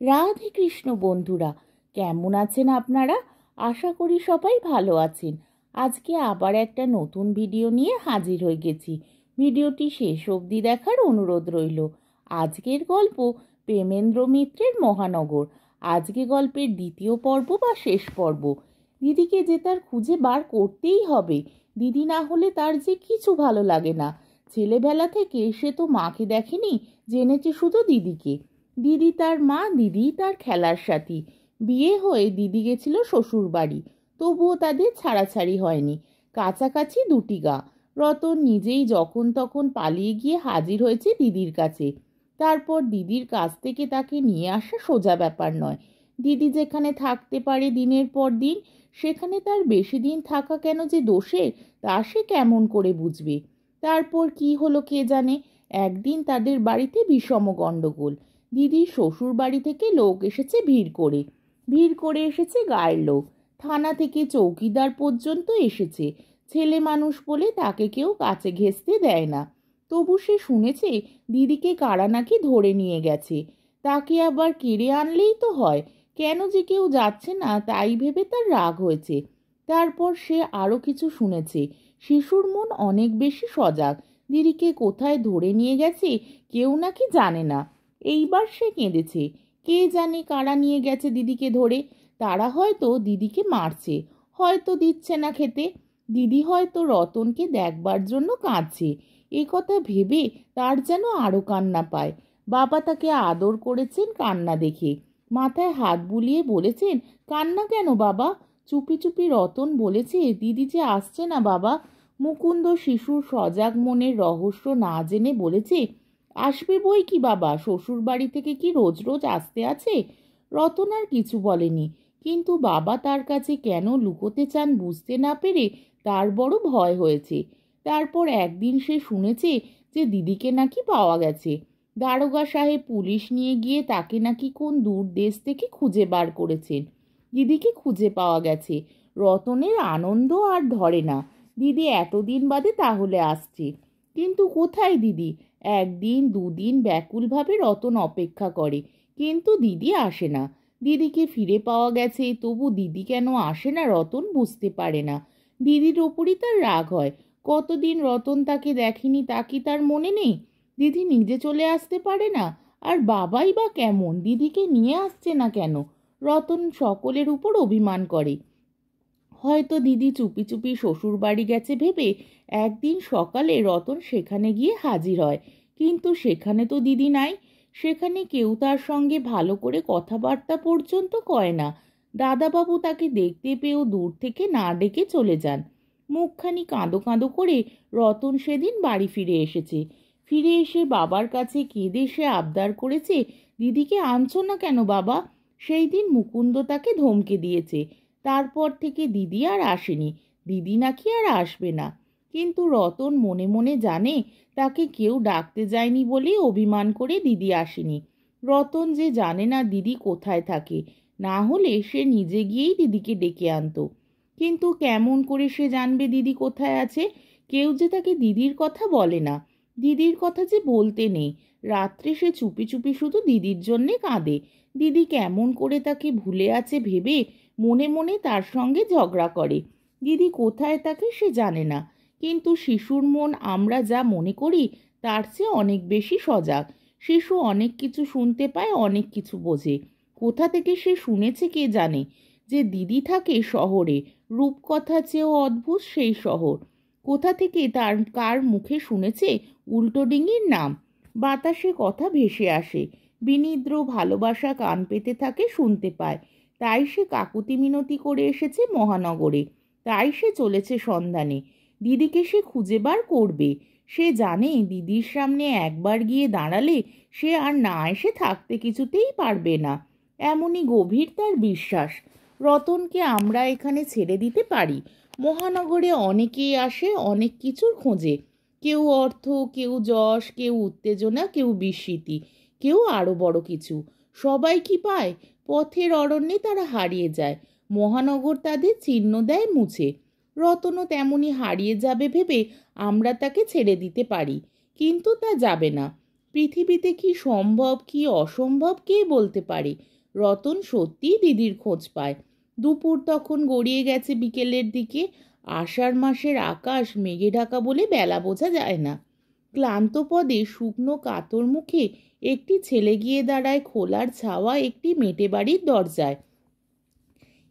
রাধে কৃষ্ণ বন্ধুরা, কেমন আছেন আপনারা? আশা করি সবাই ভালো আছেন। আজকে আবার একটা নতুন ভিডিও নিয়ে হাজির হয়ে গেছি। ভিডিওটি শেষ অবধি দেখার অনুরোধ রইল। আজকের গল্প প্রেমেন্দ্র মিত্রের মহানগর। আজকে গল্পের দ্বিতীয় পর্ব বা শেষ পর্ব। দিদিকে যে তার খুঁজে বার করতেই হবে। দিদি না হলে তার যে কিছু ভালো লাগে না। ছেলেবেলা থেকে সে তো মাকে দেখেনি, জেনেছে শুধু দিদিকে। দিদি তার মা, দিদি তার খেলার সাথী। বিয়ে হয়ে দিদি গেছিল শ্বশুর বাড়ি, তবুও তাদের ছাড়াছাড়ি হয়নি। কাছাকাছি দুটি গা। রতন নিজেই যখন তখন পালিয়ে গিয়ে হাজির হয়েছে দিদির কাছে। তারপর দিদির কাছ থেকে তাকে নিয়ে আসা সোজা ব্যাপার নয়। দিদি যেখানে থাকতে পারে দিনের পর দিন, সেখানে তার বেশি দিন থাকা কেন যে দোষের, তা সে কেমন করে বুঝবে? তারপর কি হলো কে জানে। একদিন তাদের বাড়িতে বিষম গণ্ডগোল। দিদির শ্বশুর বাড়ি থেকে লোক এসেছে ভিড় করে এসেছে গায়ের লোক। থানা থেকে চৌকিদার পর্যন্ত এসেছে। ছেলে মানুষ বলে তাকে কেউ কাছে ঘেঁষতে দেয় না। তবু সে শুনেছে দিদিকে কারা নাকি ধরে নিয়ে গেছে। তাকে আবার কেড়ে আনলেই তো হয়, কেন যে কেউ যাচ্ছে না তাই ভেবে তার রাগ হয়েছে। তারপর সে আরও কিছু শুনেছে। শিশুর মন অনেক বেশি সজাগ। দিদিকে কোথায় ধরে নিয়ে গেছে কেউ নাকি জানে না। এইবার সে কেঁদেছে। কে জানে কারা নিয়ে গেছে দিদিকে ধরে। তারা হয়তো দিদিকে মারছে, হয়তো দিচ্ছে না খেতে। দিদি হয়তো রতনকে দেখবার জন্য কাঁদছে। এ কথা ভেবে তার যেন আরও কান্না পায়। বাবা তাকে আদর করেছেন কান্না দেখে। মাথায় হাত বুলিয়ে বলেছেন, কান্না কেন বাবা? চুপি চুপি রতন বলেছে, দিদি যে আসছে না বাবা। মুকুন্দ শিশুর সজাগ মনের রহস্য না জেনে বলেছে, আসবে বই কি বাবা, শ্বশুর বাড়ি থেকে কি রোজ রোজ আসতে আছে? রতন আর কিছু বলেনি, কিন্তু বাবা তার কাছে কেন লুকোতে চান বুঝতে না পেরে তার বড় ভয় হয়েছে। তারপর একদিন সে শুনেছে যে দিদিকে নাকি পাওয়া গেছে। দারোগা সাহেব পুলিশ নিয়ে গিয়ে তাকে নাকি কোন দূর দেশ থেকে খুঁজে বার করেছেন। দিদিকে খুঁজে পাওয়া গেছে। রতনের আনন্দ আর ধরে না। দিদি এতদিন বাদে তাহলে আসছে, কিন্তু কোথায় দিদি? একদিন দুদিন ব্যাকুলভাবে রতন অপেক্ষা করে, কিন্তু দিদি আসে না। দিদিকে ফিরে পাওয়া গেছে, তবু দিদি কেন আসে না রতন বুঝতে পারে না। দিদির ওপরই তার রাগ হয়। কতদিন রতন তাকে দেখেনি তা কি তার মনে নেই? দিদি নিজে চলে আসতে পারে না, আর বাবাই বা কেমন, দিদিকে নিয়ে আসছে না কেন? রতন সকলের উপর অভিমান করে। হয়তো দিদি চুপি চুপি শ্বশুর বাড়ি গেছে ভেবে একদিন সকালে রতন সেখানে গিয়ে হাজির হয়। কিন্তু সেখানে তো দিদি নাই। সেখানে কেউ তার সঙ্গে ভালো করে কথাবার্তা পর্যন্ত কয় না। দাদাবাবু তাকে দেখতে পেয়েও দূর থেকে না ডেকে চলে যান। মুখখানি কাঁদো কাঁদো করে রতন সেদিন বাড়ি ফিরে এসেছে। ফিরে এসে বাবার কাছে কেঁদে সে আবদার করেছে, দিদিকে আনছো না কেন বাবা? সেই দিন মুকুন্দ তাকে ধমকে দিয়েছে। তারপর থেকে দিদি আর আসেনি। দিদি নাকি আর আসবে না। কিন্তু রতন মনে মনে জানে তাকে কেউ ডাকতে যায়নি বলেই অভিমান করে দিদি আসেনি। রতন যে জানে না দিদি কোথায় থাকে, না হলে সে নিজে গিয়েই দিদিকে ডেকে আনতো। কিন্তু কেমন করে সে জানবে দিদি কোথায় আছে? কেউ যে তাকে দিদির কথা বলে না। দিদির কথা যে বলতে নেই। রাত্রে সে চুপি চুপি শুধু দিদির জন্যে কাঁদে। দিদি কেমন করে তাকে ভুলে আছে ভেবে মনে মনে তার সঙ্গে ঝগড়া করে। দিদি কোথায় তাকে সে জানে না। কিন্তু শিশুর মন আমরা যা মনে করি তার চেয়ে অনেক বেশি সজাগ। শিশু অনেক কিছু শুনতে পায়, অনেক কিছু বোঝে। কোথা থেকে সে শুনেছে কে জানে, যে দিদি থাকে শহরে, রূপকথা চেয়েও অদ্ভুত সেই শহর। কোথা থেকে তার কার মুখে শুনেছে উল্টো ডিঙির নাম। বাতাসে কথা ভেসে আসে, বিনিদ্র ভালোবাসা কান পেতে থাকে, শুনতে পায়। তাই সে কাকুতি মিনতি করে এসেছে মহানগরে। তাই সে চলেছে সন্ধানে। দিদিকে সে খুঁজে বার করবে। সে জানে দিদির সামনে একবার গিয়ে দাঁড়ালে সে আর না এসে থাকতে কিছুতেই পারবে না। এমনই গভীর তার বিশ্বাস। রতনকে আমরা এখানে ছেড়ে দিতে পারি। মহানগরে অনেকেই আসে অনেক কিছুর খোঁজে। কেউ অর্থ, কেউ যশ, কেউ উত্তেজনা, কেউ বিস্মৃতি, কেউ আরও বড় কিছু। সবাই কি পায়? পথের অরণ্যে তারা হারিয়ে যায়। মহানগর তাদের চিহ্ন দেয় মুছে। রতনও তেমনি হারিয়ে যাবে ভেবে আমরা তাকে ছেড়ে দিতে পারি, কিন্তু তা যাবে না। পৃথিবীতে কি সম্ভব কি অসম্ভব কে বলতে পারে। রতন সত্যিই দিদির খোঁজ পায়। দুপুর তখন গড়িয়ে গেছে বিকেলের দিকে। আষাঢ় মাসের আকাশ মেঘে ঢাকা বলে বেলা বোঝা যায় না। ক্লান্ত পদে শুকনো কাতর মুখে একটি ছেলে গিয়ে দাঁড়ায় খোলার ছাওয়া একটি মেটে বাড়ির দরজায়।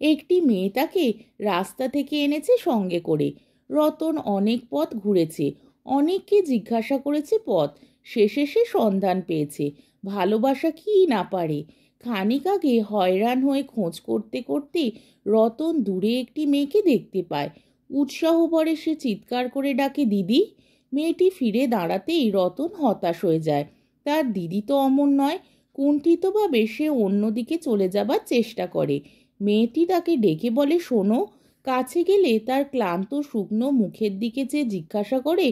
একটি মেয়ে তাকে রাস্তা থেকে এনেছে সঙ্গে করে। রতন অনেক পথ ঘুরেছে, অনেককে জিজ্ঞাসা করেছে পথ, শেষে সে সন্ধান পেয়েছে। ভালোবাসা কি না পারে। খানিক আগে হয়রান হয়ে খোঁজ করতে করতে রতন দূরে একটি মেয়েকে দেখতে পায়। উৎসাহ ভরে সে চিৎকার করে ডাকে, দিদি। মেয়েটি ফিরে দাঁড়াতেই রতন হতাশ হয়ে যায়। তার দিদি তো অমন নয়। কুণ্ঠিতভাবে সে অন্যদিকে চলে যাবার চেষ্টা করে। মেয়েটি তাকে ডেকে বলে, শোনো। কাছে গেলে তার ক্লান্ত শুকনো মুখের দিকে চেয়ে জিজ্ঞাসা করে,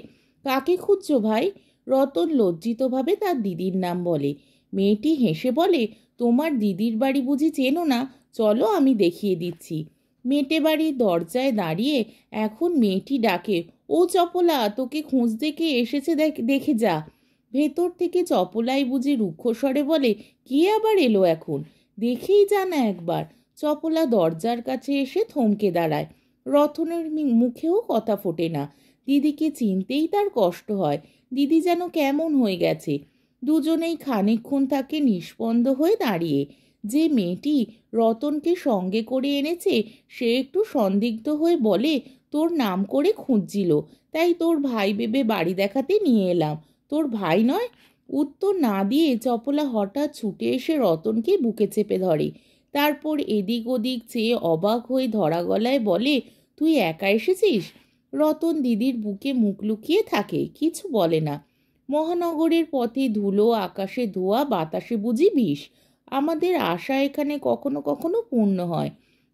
কাকে খুঁজছো ভাই? রতন লজ্জিতভাবে তার দিদির নাম বলে। মেয়েটি হেসে বলে, তোমার দিদির বাড়ি বুঝি চেনো না? চলো আমি দেখিয়ে দিচ্ছি। মেটে বাড়ির দরজায় দাঁড়িয়ে এখন মেয়েটি ডাকে, ও চপলা, তোকে খুঁজতে কে এসেছে দেখে যা। ভেতর থেকে চপলাই বুঝি রুক্ষস্বরে বলে, কে আবার এলো এখন? দেখেই যা না একবার। চপলা দরজার কাছে এসে থমকে দাঁড়ায়। রতনের মুখেও কথা ফোটে না। দিদিকে চিনতেই তার কষ্ট হয়। দিদি যেন কেমন হয়ে গেছে। দুজনেই খানিকক্ষণ থাকে নিস্পন্দ হয়ে দাঁড়িয়ে। যে মেয়েটি রতনকে সঙ্গে করে এনেছে সে একটু সন্দিগ্ধ হয়ে বলে, তোর নাম করে খুঁজছিল, তাই তোর ভাই ভেবে বাড়ি দেখাতে নিয়ে এলাম। তোর ভাই নয়? উত্তর না দিয়ে চপলা হঠাৎ ছুটে এসে রতনকে বুকে চেপে ধরে। তারপর এদিক ওদিক চেয়ে অবাক হয়ে ধরা গলায় বলে, তুই একা এসেছিস? রতন দিদির বুকে মুখ লুকিয়ে থাকে, কিছু বলে না। মহানগরের পথে ধুলো, আকাশে ধোঁয়া, বাতাসে বুঝি বিষ। আমাদের আশা এখানে কখনো কখনো পূর্ণ হয়,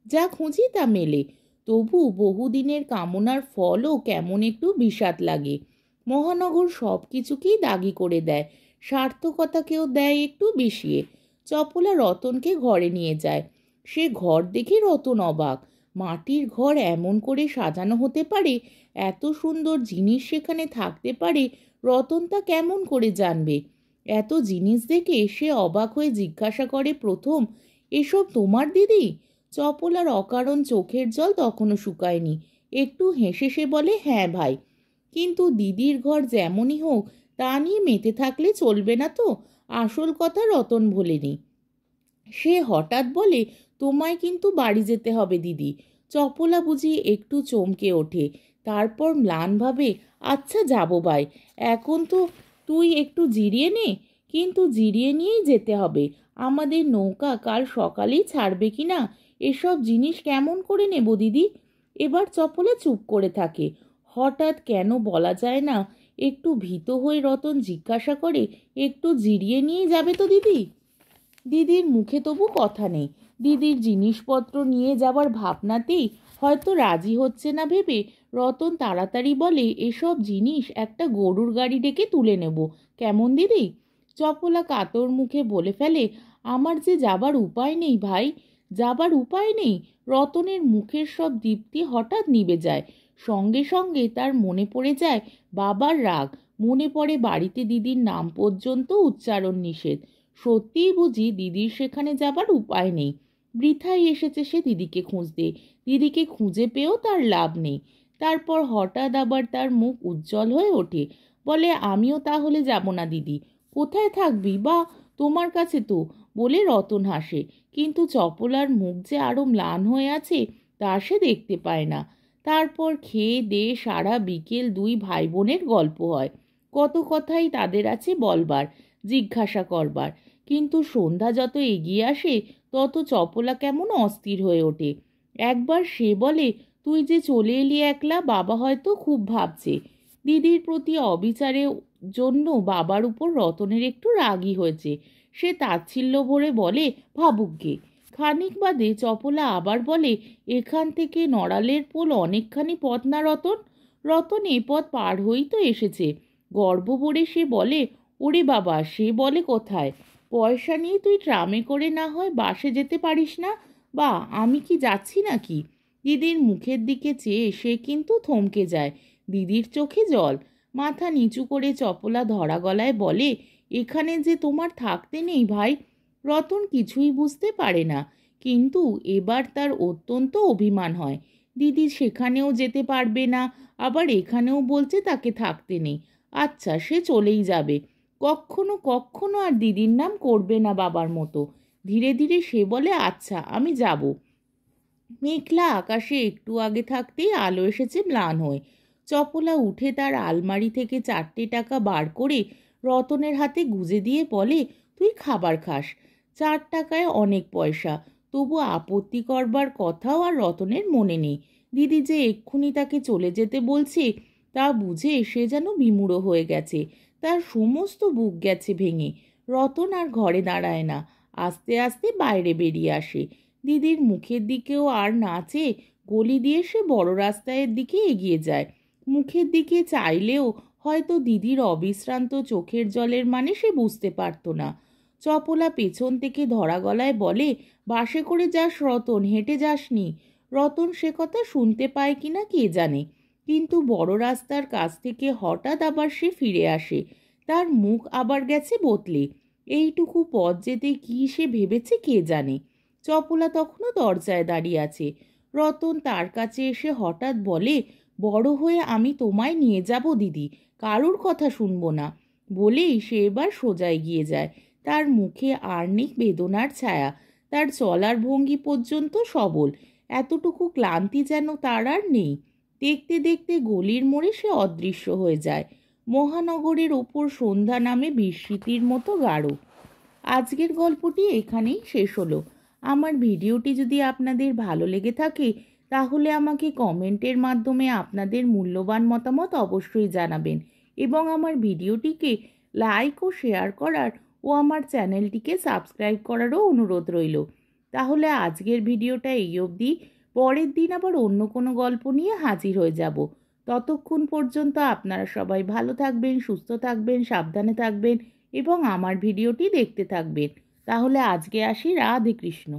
যা খুঁজি তা মেলে। তবু বহুদিনের কামনার ফলও কেমন একটু বিষাদ লাগে। মহানগর সব কিছুকেই দাগি করে দেয়, সার্থকতাকেও দেয় একটু বিষিয়ে। চপলা রতনকে ঘরে নিয়ে যায়। সে ঘর দেখে রতন অবাক। মাটির ঘর এমন করে সাজানো হতে পারে, এত সুন্দর জিনিস সেখানে থাকতে পারে, রতন তা কেমন করে জানবে? এত জিনিস দেখে সে অবাক হয়ে জিজ্ঞাসা করে প্রথম, এসব তোমার দিদি? চপলার অকারণ চোখের জল তখনও শুকায়নি। একটু হেসে সে বলে, হ্যাঁ ভাই, কিন্তু দিদির ঘর যেমনই হোক তা নিয়ে মেতে থাকলে চলবে না তো। আসল কথা রতন ভোলেনি। সে হঠাৎ বলে, তোমায় কিন্তু বাড়ি যেতে হবে দিদি। চপলা বুঝি একটু চমকে ওঠে, তারপর ম্লানভাবে, আচ্ছা যাবো ভাই, এখন তো তুই একটু জিরিয়ে নে। কিন্তু জিরিয়ে নিয়েই যেতে হবে। আমাদের নৌকা কাল সকালেই ছাড়বে কি না, এসব জিনিস কেমন করে নেব দিদি? এবার চপলা চুপ করে থাকে। হঠাৎ কেন বলা যায় না, একটু ভীত হয়ে রতন জিজ্ঞাসা করে, একটু জিরিয়ে নিয়ে যাবে তো দিদি? দিদির মুখে তবু কথা নেই। দিদির জিনিসপত্র নিয়ে যাবার ভাবনাতেই হয়তো রাজি হচ্ছে না ভেবে রতন তাড়াতাড়ি বলে, এসব জিনিস একটা গরুর গাড়ি ডেকে তুলে নেব, কেমন দিদি? চপলা কাতর মুখে বলে ফেলে, আমার যে যাবার উপায় নেই ভাই, যাবার উপায় নেই। রতনের মুখের সব দীপ্তি হঠাৎ নিভে যায়। সঙ্গে সঙ্গে তার মনে পড়ে যায় বাবার রাগ, মনে পড়ে বাড়িতে দিদির নাম পর্যন্ত উচ্চারণ নিষেধ। সত্যিই বুঝি দিদির সেখানে যাবার উপায় নেই। বৃথাই এসেছে সে দিদিকে খুঁজতে। দিদিকে খুঁজে পেয়েও তার লাভ নেই। তারপর হঠাৎ আবার তার মুখ উজ্জ্বল হয়ে ওঠে, বলে, আমিও তাহলে যাব না দিদি। কোথায় থাকবি বা? তোমার কাছে তো, বলে রতন হাসে। কিন্তু চপলার মুখ যে আরো ম্লান হয়ে আছে তা সে দেখতে পায় না। তারপর খেয়ে দেয়ে সারা বিকেল দুই ভাই বোনের গল্প হয়। কত কথাই তাদের আছে বলবার, জিজ্ঞাসা করবার। কিন্তু সন্ধ্যা যত এগিয়ে আসে তত চপলা কেমন অস্থির হয়ে ওঠে। একবার সে বলে, তুই যে চলে এলি একলা, বাবা হয়তো খুব ভাবছে। দিদির প্রতি অবিচারের জন্য বাবার উপর রতনের একটু রাগই হয়েছে। সে তাচ্ছিল্য ভরে বলে, ভাবুক গে। খানিক বাদে চপলা আবার বলে, এখান থেকে নড়ালের পোল অনেকখানি পথ না রতন? রতন এ পথ পার হয়েই তো এসেছে। গর্ব ভরে সে বলে, ওরে বাবা, সে বলে কোথায়? পয়সা নিয়ে তুই ট্রামে করে না হয় বাসে যেতে পারিস না? বা আমি কি যাচ্ছি নাকি? দিদির মুখের দিকে চেয়ে সে কিন্তু থমকে যায়। দিদির চোখে জল। মাথা নিচু করে চপলা ধরা গলায় বলে, এখানে যে তোমার থাকতে নেই ভাই। রতন কিছুই বুঝতে পারে না, কিন্তু এবার তার অত্যন্ত অভিমান হয়। দিদি সেখানেও যেতে পারবে না, আবার এখানেও বলছে তাকে থাকতে নেই। আচ্ছা, সে চলেই যাবে, কখনো কখনো আর দিদির নাম করবে না বাবার মতো। ধীরে ধীরে সে বলে, আচ্ছা আমি যাব। মেঘলা আকাশে একটু আগে থাকতেই আলো এসেছে ম্লান হয়ে। চপলা উঠে তার আলমারি থেকে 4টে টাকা বার করে রতনের হাতে গুজে দিয়ে বলে, তুই খাবার খাস। 4 টাকায় অনেক পয়সা, তবু আপত্তি করবার কথাও আর রতনের মনে নেই। দিদি যে এক্ষুনি তাকে চলে যেতে বলছে তা বুঝে সে যেন বিমূঢ় হয়ে গেছে। তার সমস্ত বুক গেছে ভেঙে। রতন আর ঘরে দাঁড়ায় না, আস্তে আস্তে বাইরে বেরিয়ে আসে। দিদির মুখের দিকেও আর না চেয়ে গলি দিয়ে সে বড় রাস্তার দিকে এগিয়ে যায়। মুখের দিকে চাইলেও হয়তো দিদির অবিশ্রান্ত চোখের জলের মানে সে বুঝতে পারত না। চপলা পেছন থেকে ধরা গলায় বলে, বাসে করে যাস রতন, হেঁটে যাসনি। রতন সে কথা শুনতে পায় কিনা কে জানে, কিন্তু বড় রাস্তার কাছ থেকে হঠাৎ আবার সে ফিরে আসে। তার মুখ আবার গেছে বদলে। এইটুকু পথ যেতে কি সে ভেবেছে কে জানে। চপলা তখনও দরজায় দাঁড়িয়ে আছে। রতন তার কাছে এসে হঠাৎ বলে, বড় হয়ে আমি তোমায় নিয়ে যাব দিদি, কারুর কথা শুনবো না। বলেই সে এবার সোজা এগিয়ে যায়। তার মুখে আর নেই বেদনার ছায়া, তার চলার ভঙ্গি পর্যন্ত সবল। এতটুকু ক্লান্তি যেন তার আর নেই। দেখতে দেখতে গলির মোড়ে সে অদৃশ্য হয়ে যায়। মহানগরের ওপর সন্ধ্যা নামে বিস্মৃতির মতো গাঢ়। আজকের গল্পটি এখানেই শেষ হলো। আমার ভিডিওটি যদি আপনাদের ভালো লেগে থাকে তাহলে আমাকে কমেন্টের মাধ্যমে আপনাদের মূল্যবান মতামত অবশ্যই জানাবেন, এবং আমার ভিডিওটিকে লাইক ও শেয়ার করার ও আমার চ্যানেলটিকে সাবস্ক্রাইব করারও অনুরোধ রইল। তাহলে আজকের ভিডিওটা এই অবধি। পরের দিন আবার অন্য কোনো গল্প নিয়ে হাজির হয়ে যাব। ততক্ষণ পর্যন্ত আপনারা সবাই ভালো থাকবেন, সুস্থ থাকবেন, সাবধানে থাকবেন এবং আমার ভিডিওটি দেখতে থাকবেন। তাহলে আজকে আসি। রাধে কৃষ্ণ।